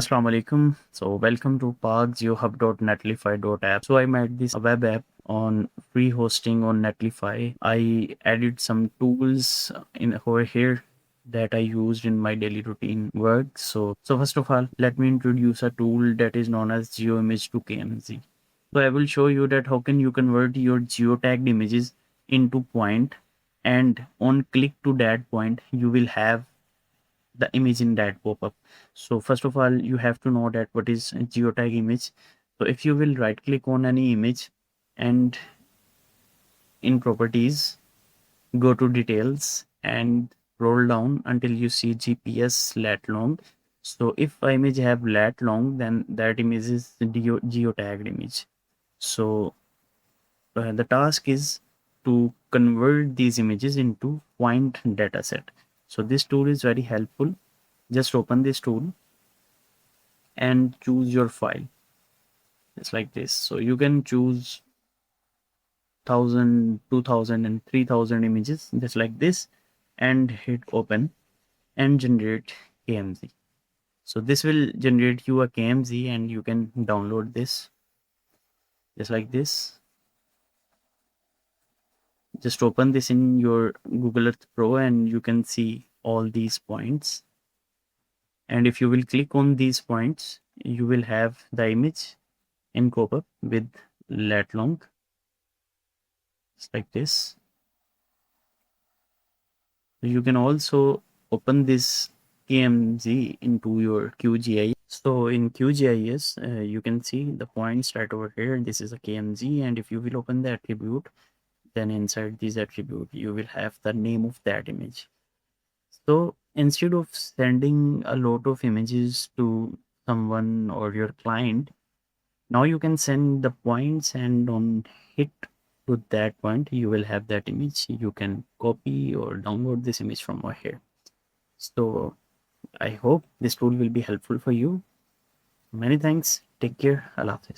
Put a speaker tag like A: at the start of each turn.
A: Assalamu alaikum. So welcome to pakgeohub.netlify.app. So I made this web app on free hosting on Netlify. I added some tools in over here that I used in my daily routine work. So first of all, let me introduce a tool that is known as GeoImage to KMZ. So I will show you that how can you convert your geotagged images into point, and on click to that point you will have the image in that pop-up. So first of all, you have to know that what is a geotag image. So if you will right click on any image and in properties, go to details and roll down until you see GPS lat long. So if image have lat long, then that image is the geotagged image. So the task is to convert these images into point dataset. So this tool is very helpful. Just open this tool and choose your file. It's like this. So you can choose 1000, 2000 and 3000 images just like this, and hit open and generate KMZ. So this will generate you a KMZ and you can download this just like this. Just open this in your Google Earth Pro and you can see all these points. And if you will click on these points, you will have the image in pop-up with lat long. It's like this. You can also open this KMZ into your QGIS. So in QGIS, you can see the points right over here. This is a KMZ, and if you will open the attribute, then inside this attribute, you will have the name of that image. So instead of sending a lot of images to someone or your client, now you can send the points, and on hit to that point, you will have that image. You can copy or download this image from over here. So I hope this tool will be helpful for you. Many thanks. Take care. Allah Hafiz.